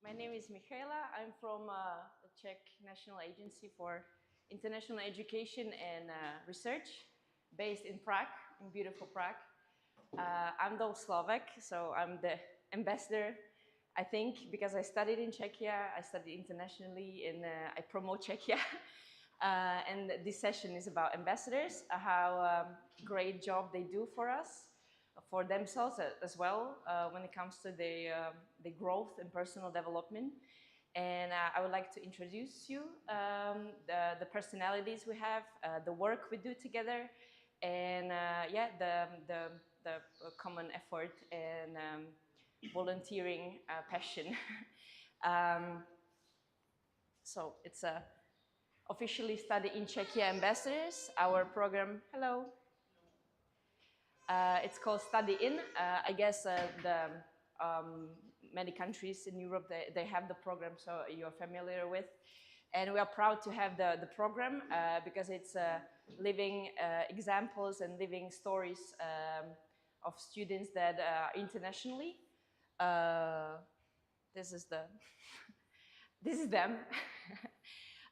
My name is Michaela. I'm from the Czech National Agency for International Education and Research, based in Prague, in beautiful Prague. I'm though Slovak, so I'm the ambassador, I think, because I studied in Czechia, I studied internationally, and I promote Czechia. And this session is about ambassadors, how great job they do for us, for themselves as well, when it comes to the growth and personal development. And I would like to introduce you the personalities we have, the work we do together, and yeah, the common effort and volunteering passion. So it's a officially study in Czechia ambassadors. Our program, hello. It's called Study In. I guess many countries in Europe, they have the program, so you're familiar with. And we are proud to have the program because it's living examples and living stories of students that internationally. This is this is them.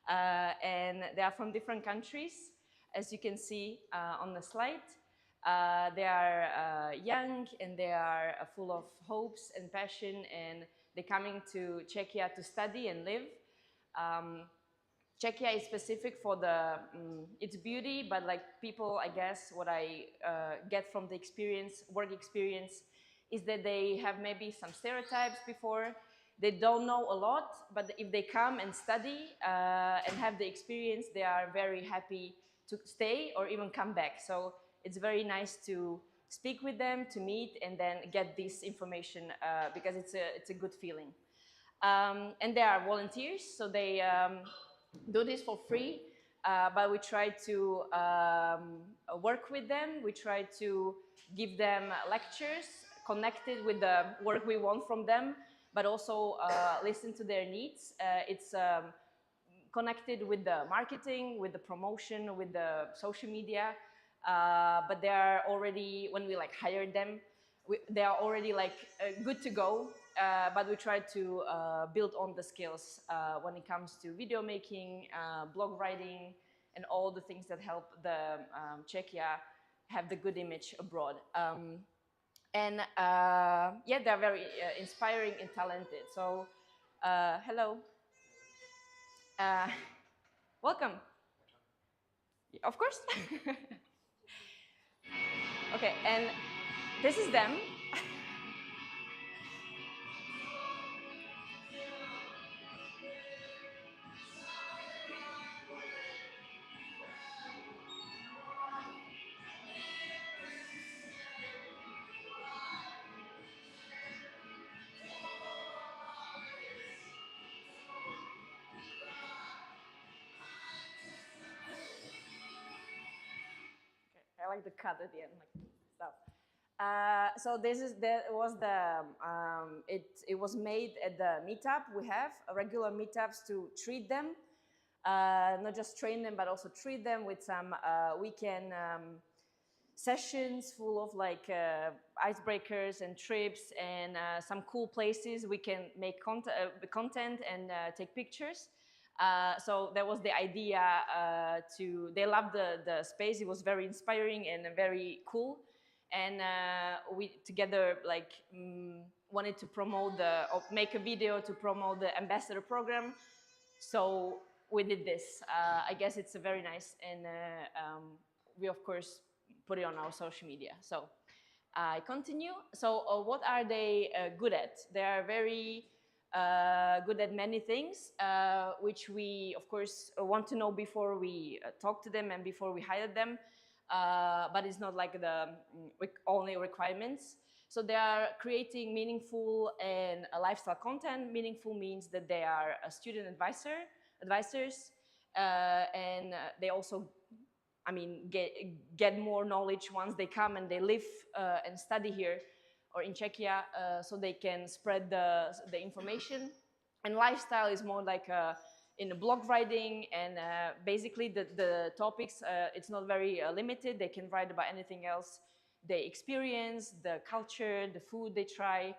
And they are from different countries, as you can see on the slide. They are young and they are full of hopes and passion, and they're coming to Czechia to study and live. Czechia is specific for its beauty, but like people, I guess, what I get from the experience, work experience, is that they have maybe some stereotypes before. They don't know a lot, but if they come and study and have the experience, they are very happy to stay or even come back. So it's very nice to speak with them, to meet, and then get this information because it's a good feeling. And they are volunteers, so they do this for free, but we try to work with them. We try to give them lectures connected with the work we want from them, but also listen to their needs. It's connected with the marketing, with the promotion, with the social media. But they are already, when we like hire them, they are already like good to go. But we try to build on the skills when it comes to video making, blog writing, and all the things that help the Czechia have the good image abroad. And yeah, they're very inspiring and talented. So hello. Welcome. Of course. Okay, and this is them. I like the cut at the end, like stuff. So it was made at the meetup. We have regular meetups to treat them, not just train them, but also treat them with some weekend sessions full of like icebreakers and trips and some cool places we can make content and take pictures. So that was the idea they loved the space. It was very inspiring and very cool. And we together like wanted to promote or make a video to promote the ambassador program. So we did this. I guess it's a very nice, and we of course put it on our social media. So I continue. So what are they good at? They are very good at many things, which we, of course, want to know before we talk to them and before we hire them. But it's not like the only requirements. So they are creating meaningful and lifestyle content. Meaningful means that they are a student advisors, and they also, I mean, get more knowledge once they come and they live and study here or in Czechia, so they can spread the information. And lifestyle is more like in the blog writing, and basically the topics, it's not very limited. They can write about anything else they experience, the culture, the food they try.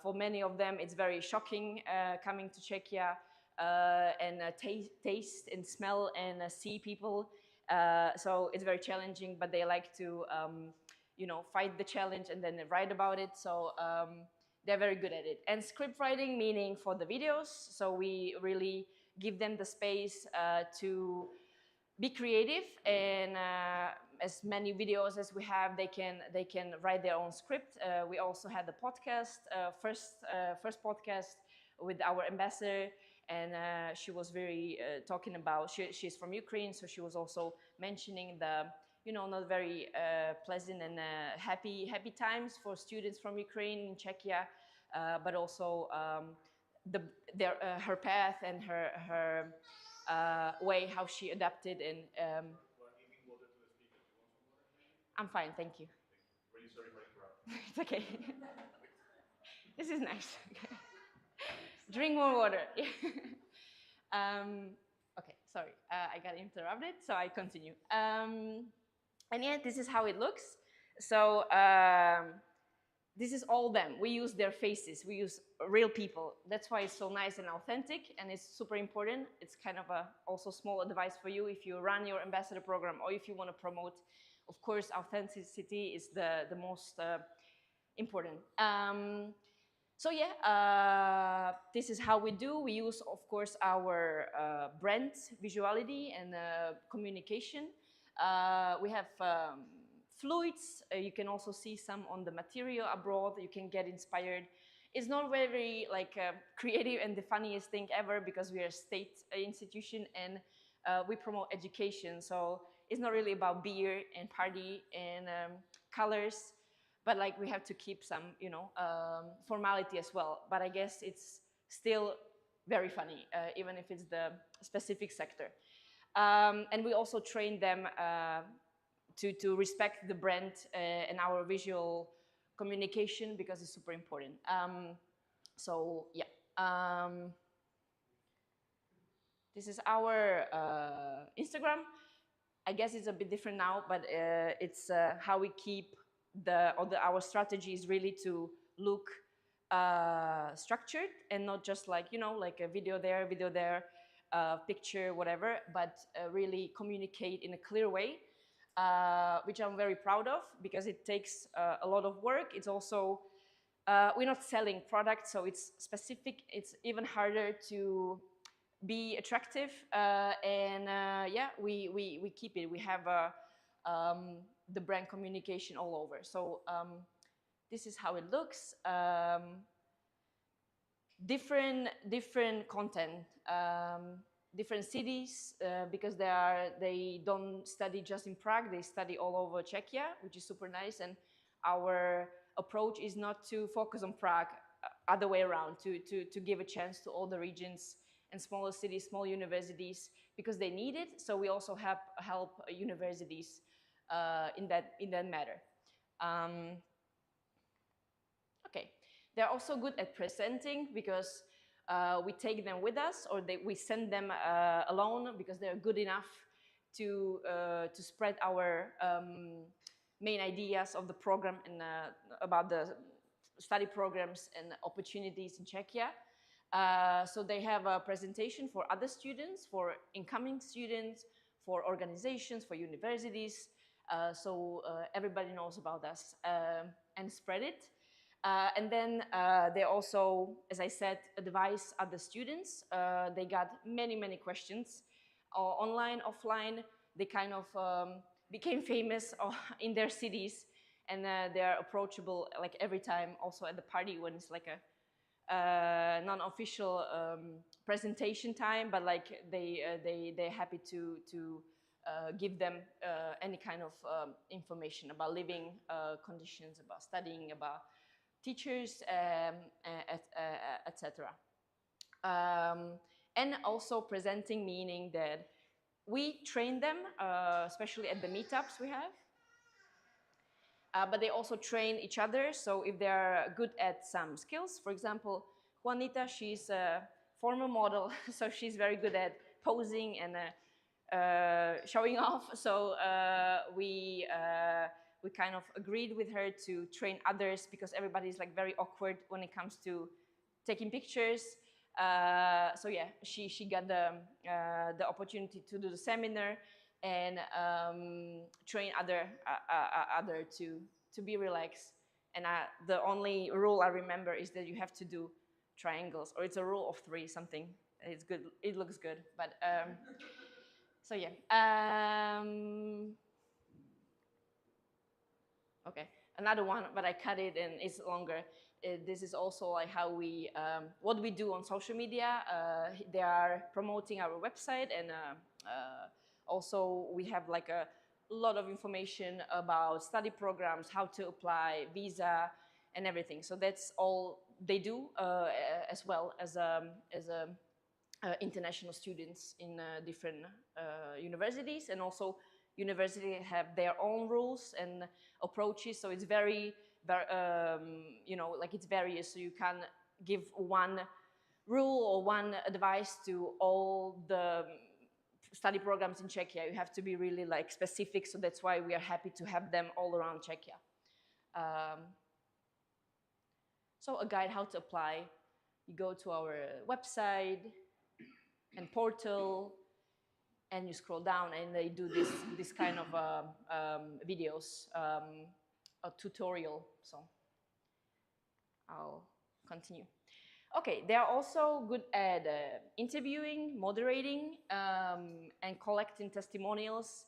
For many of them, it's very shocking coming to Czechia and taste and smell and see people. So it's very challenging, but they like to, fight the challenge and then write about it. So they're very good at it. And script writing, meaning for the videos. So we really give them the space to be creative, and as many videos as we have, they can write their own script. We also had the podcast, first podcast with our ambassador, and she was very talking about. She's from Ukraine, so she was also mentioning the not very pleasant and happy times for students from Ukraine in Czechia, but also her path and her way how she adapted. And I'm fine, thank you. Really sorry for interrupting. It's okay. This is nice. Okay. Drink more water. Okay, sorry, I got interrupted, so I continue. And yeah, this is how it looks. So this is all them. We use their faces. We use real people. That's why it's so nice and authentic, and it's super important. It's kind of a also small advice for you if you run your ambassador program or if you want to promote. Of course, authenticity is the most important. So yeah, this is how we do. We use, of course, our brand visuality and communication. We have fluids. You can also see some on the material abroad. You can get inspired. It's not very like creative and the funniest thing ever, because we are a state institution and we promote education. So it's not really about beer and party and colors, but like we have to keep some, formality as well. But I guess it's still very funny, even if it's the specific sector. And we also train them to respect the brand and our visual communication, because it's super important. So yeah, this is our Instagram. I guess it's a bit different now, but it's how we keep our strategy is really to look structured and not just like like a video there, picture, whatever, but really communicate in a clear way, which I'm very proud of, because it takes a lot of work. It's also we're not selling products, so it's specific. It's even harder to be attractive, and yeah, we keep it. We have the brand communication all over. So this is how it looks. Different content, different cities, because they don't study just in Prague. They study all over Czechia, which is super nice. And our approach is not to focus on Prague, other way around, to give a chance to all the regions and smaller cities, small universities, because they need it. So we also help universities in that matter. Okay, they're also good at presenting, because we take them with us, or we send them alone, because they're good enough to spread our main ideas of the program and about the study programs and opportunities in Czechia. So they have a presentation for other students, for incoming students, for organizations, for universities. So everybody knows about us and spread it. And then they also, as I said, advise other students. They got many questions, online, offline. They kind of became famous in their cities, and they're approachable like every time, also at the party when it's like a non-official presentation time, but like they're happy to give them any kind of information about living conditions, about studying, about teachers, etc. And also presenting, meaning that we train them, especially at the meetups we have. But they also train each other. So if they're good at some skills, for example, Juanita, she's a former model, so she's very good at posing and showing off. So we we kind of agreed with her to train others because everybody is like very awkward when it comes to taking pictures. So yeah, she got the opportunity to do the seminar and train other to be relaxed. And the only rule I remember is that you have to do triangles, or it's a rule of 3 something. It's good. It looks good, but so yeah. Okay, another one, but I cut it and it's longer. This is also like how we, what we do on social media. They are promoting our website, and also we have like a lot of information about study programs, how to apply, visa, and everything. So that's all they do, as well as international students in different universities, and also universities have their own rules and approaches. So it's very, you know, like it's various. So you can give one rule or one advice to all the study programs in Czechia. You have to be really like specific. So that's why we are happy to have them all around Czechia. So a guide how to apply. You go to our website and portal, and you scroll down, and they do this kind of videos, a tutorial. So I'll continue. Okay, they are also good at interviewing, moderating, and collecting testimonials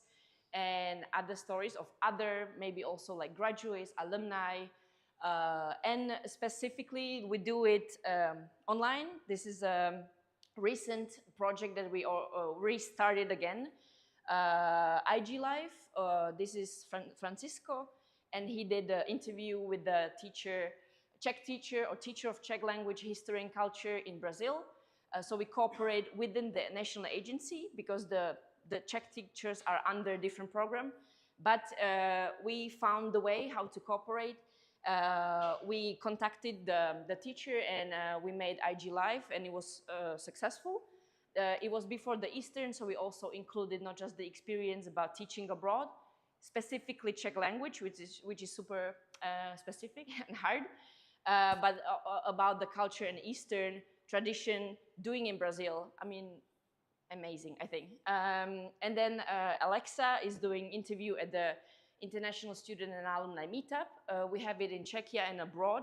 and other stories of other, maybe also like graduates, alumni, and specifically we do it online. This is a recent project that we restarted again, IG Live. This is Francisco, and he did an interview with the teacher, Czech teacher or teacher of Czech language, history and culture in Brazil. So we cooperate within the national agency because the Czech teachers are under different program. But we found the way how to cooperate. We contacted the teacher, and we made IG Live, and it was successful. It was before the Easter, so we also included not just the experience about teaching abroad, specifically Czech language, which is super specific and hard, but about the culture and Eastern tradition doing in Brazil. I mean, amazing, I think. And then Alexa is doing interview at the International Student and Alumni Meetup. We have it in Czechia and abroad.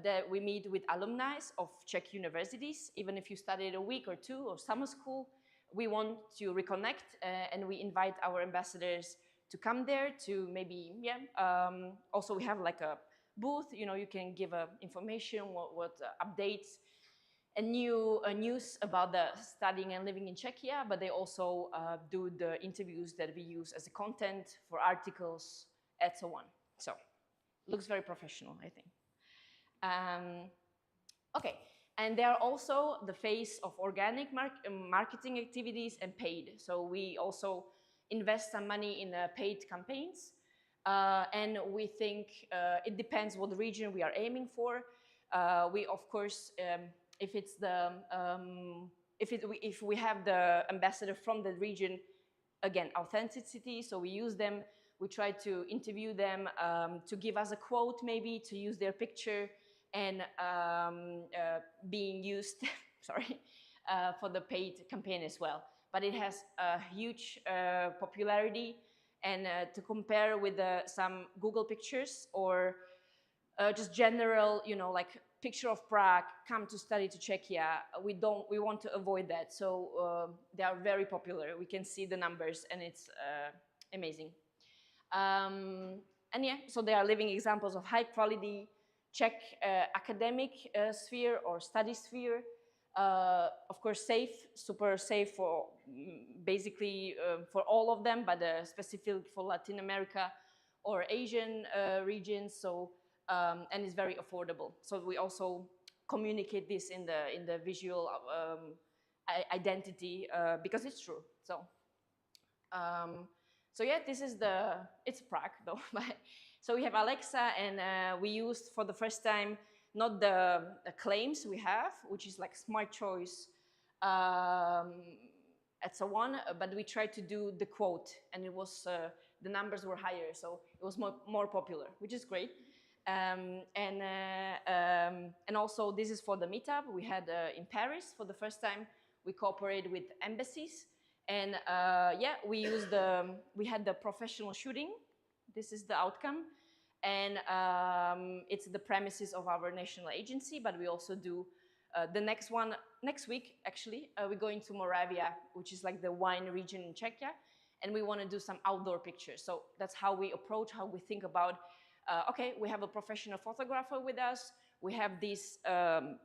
That we meet with alumni of Czech universities. Even if you studied a week or 2 or summer school, we want to reconnect, and we invite our ambassadors to come there to maybe, also we have like a booth, you know, you can give information, what updates and new news about the studying and living in Czechia, but they also do the interviews that we use as a content for articles and so on. So looks very professional, I think. Okay, and they are also the face of organic marketing activities and paid. So we also invest some money in paid campaigns, and we think it depends what region we are aiming for. We of course, if it's the if we have the ambassador from the region, again, authenticity. So we use them. We try to interview them to give us a quote, maybe to use their picture, and being used, sorry, for the paid campaign as well. But it has a huge popularity, and to compare with some Google pictures or just general, you know, like picture of Prague, come to study to Czechia, we want to avoid that. So they are very popular. We can see the numbers, and it's amazing. And yeah, so they are living examples of high quality Czech academic sphere or study sphere. Of course, safe, super safe for basically for all of them, but specifically for Latin America or Asian regions. So and it's very affordable. So we also communicate this in the visual identity because it's true. So. So yeah, this is it's Prague though. So we have Alexa, and we used for the first time not the claims we have, which is like smart choice and so on, but we tried to do the quote, and it was the numbers were higher, so it was more popular, which is great. And also this is for the meetup we had in Paris for the first time. We cooperated with embassies, and yeah, we had the professional shooting. This is the outcome, and it's the premises of our national agency. But we also do the next one next week. Actually, we're going to Moravia, which is like the wine region in Czechia, and we want to do some outdoor pictures. So that's how we approach, how we think about. Okay, we have a professional photographer with us. We have these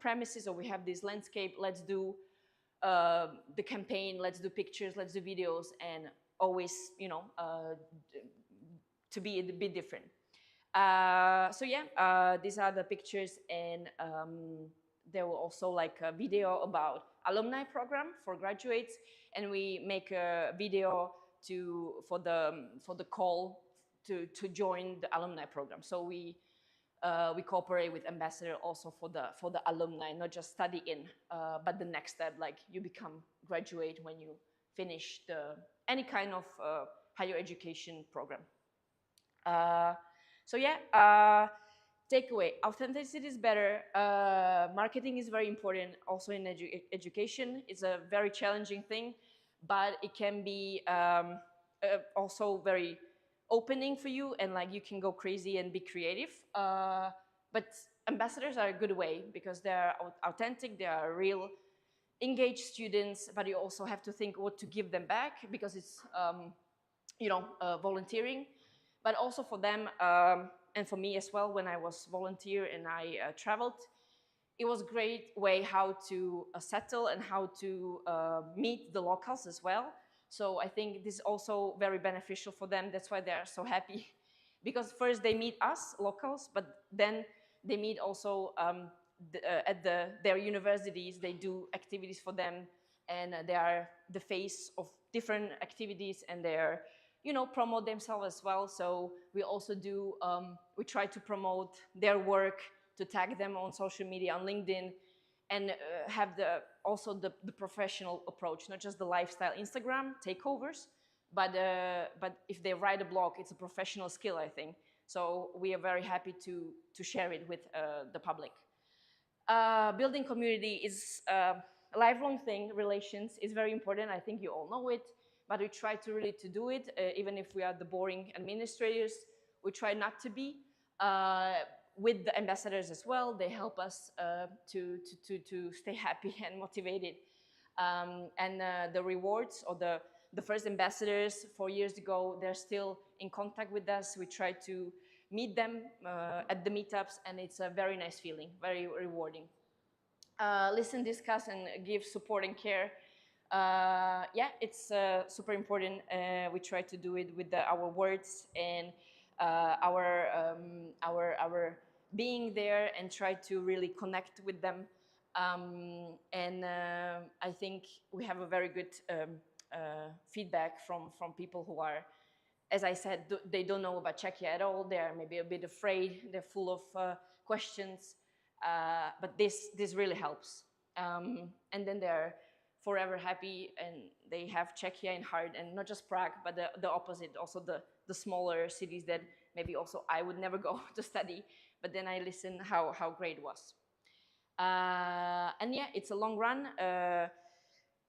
premises, or we have this landscape. Let's do the campaign. Let's do pictures. Let's do videos, and always, you know, to be a bit different. So yeah, these are the pictures, and there were also like a video about alumni program for graduates, and we make a video for the call to join the alumni program. So we cooperate with ambassador also for the alumni, not just study in, but the next step, like you become graduate when you finish any kind of higher education program. So yeah, takeaway: authenticity is better. Marketing is very important, also in education. It's a very challenging thing, but it can be also very opening for you, and like you can go crazy and be creative. But ambassadors are a good way because they are authentic, they are real, engaged students, but you also have to think what to give them back, because it's you know, volunteering. But also for them, and for me as well, when I was volunteer and I traveled, it was a great way how to settle and how to meet the locals as well. So I think this is also very beneficial for them. That's why they are so happy, because first they meet us locals, but then they meet also at their universities. They do activities for them, and they are the face of different activities, and they're, you know, promote themselves as well. So we also do, we try to promote their work, to tag them on social media, on LinkedIn, and have also the professional approach, not just the lifestyle Instagram takeovers, but if they write a blog, it's a professional skill, I think. So we are very happy to share it with the public. Building community is a lifelong thing. Relations is very important. I think you all know it, but we try to really to do it, even if we are the boring administrators. We try not to be. With the ambassadors as well, they help us to stay happy and motivated. And the rewards, or the first ambassadors 4 years ago, they're still in contact with us. We try to meet them at the meetups, and it's a very nice feeling, very rewarding. Listen, discuss, and give support and care. Yeah, it's super important. We try to do it with our words and our being there, and try to really connect with them. And I think we have a very good feedback from people who are, as I said, they don't know about Czechia at all. They are maybe a bit afraid. They're full of questions, but this really helps. And then they're forever happy, and they have Czechia in heart, and not just Prague, but the opposite, also the smaller cities that maybe also I would never go to study, but then I listen how great it was. And yeah, it's a long run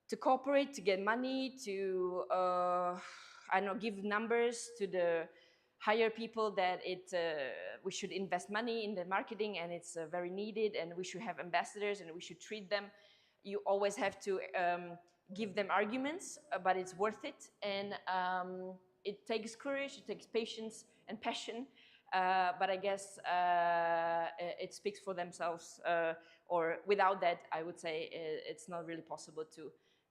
to cooperate, to get money, to I don't know, give numbers to the higher people that we should invest money in the marketing, and it's very needed, and we should have ambassadors, and we should treat them. You always have to give them arguments, but it's worth it, and it takes courage, it takes patience and passion, but I guess it speaks for themselves, or without that, I would say it's not really possible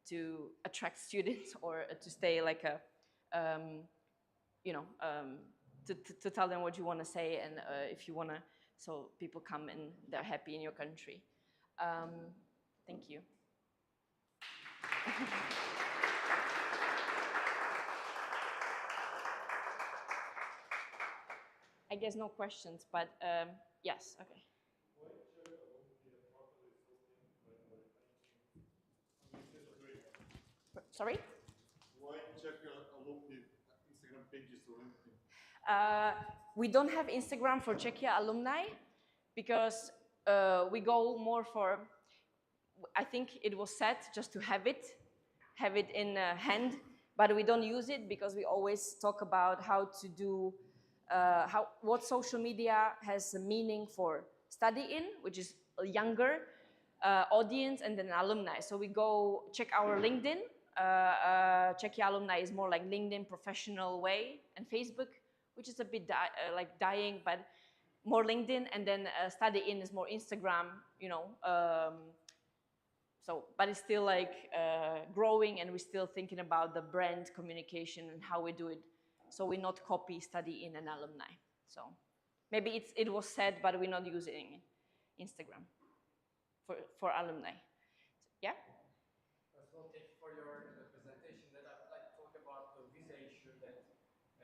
to attract students, or to stay like a, you know, to tell them what you want to say, and if you want to, so people come and they're happy in your country. Thank you. I guess no questions, but yes, okay. Why Czech Sorry? alumni Instagram pages to LinkedIn? We don't have Instagram for Czechia alumni because we go more for, I think it was set just to have it in hand, but we don't use it because we always talk about how to do, what social media has a meaning for study-in, which is a younger audience, and then alumni. So we go check our LinkedIn. Czechia alumni is more like LinkedIn professional way, and Facebook, which is a bit like dying, but more LinkedIn, and then study-in is more Instagram, you know. So, but it's still like growing, and we're still thinking about the brand communication and how we do it. So we not copy study-in and alumni. So maybe it was said, but we're not using Instagram for alumni. Yeah. First of all, thank you for your presentation. That I would like to talk about the visa issue. That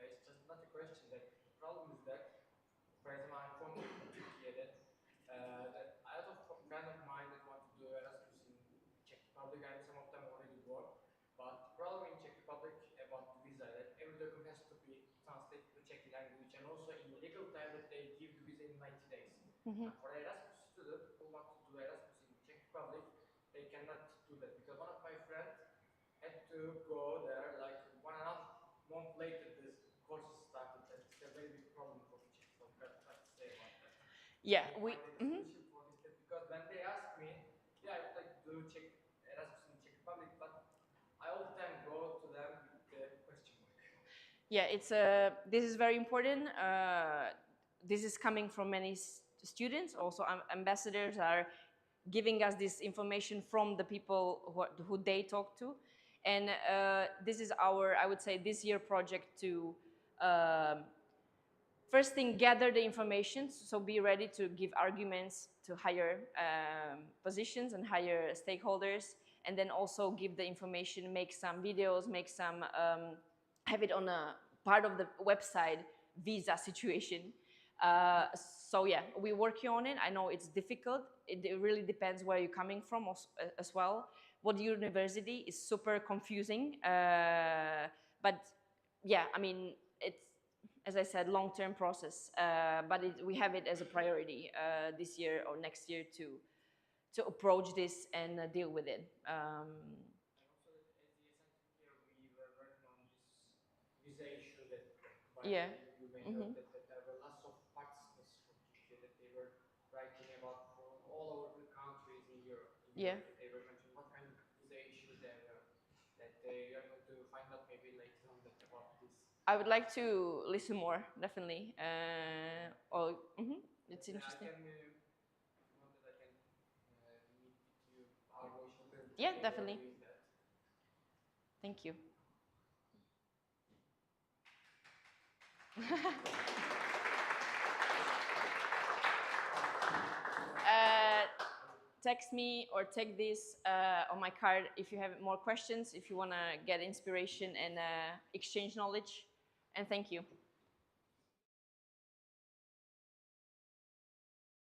it's just not a question. That the problem is that, for example, I'm from Czechia. That a lot of friends of mine that want to do Erasmus in Czech Republic. I know some of them already work, but the problem in Czech Republic about the visa that every document has to be translated to Czech language, and also in legal time that they give the visa in 90 days. And for Erasmus student who want to do Erasmus in Czech Republic, they cannot do that because one of my friends had to go there like 1.5 months later. This course started, and it's a very big problem for the Czechs. So what would like to say about that? Yeah, we solution for this because when they ask me, yeah, I would like to do Czech Erasmus in Czech Republic, but I all the time go to them with the question mark. Yeah, this is very important. This is coming from many students. Also, ambassadors are giving us this information from the people who they talk to, and this is our, I would say, this year project to first thing, gather the information, so be ready to give arguments to higher positions and higher stakeholders, and then also give the information, make some videos, make some, have it on a part of the website, visa situation. So yeah, we're working on it. I know it's difficult. It really depends where you're coming from as well. What university is super confusing, but yeah, I mean, it's, as I said, long-term process, but we have it as a priority this year or next year to approach this and deal with it. And also, as the SNT here, we were working on this visa issue that by Yeah. you may heard that there were lots of participants from Czechia that they were writing about from all over the countries in Europe. Yeah. That they were mentioning what kind of visa issues there were, that they are going to find out maybe later on that about this. I would like to listen more, definitely. It's interesting. I can, if you want that, I can meet with you. Our voice will be Yeah, definitely. doing that. Thank you. Text me or take this on my card if you have more questions, if you want to get inspiration and exchange knowledge. And thank you.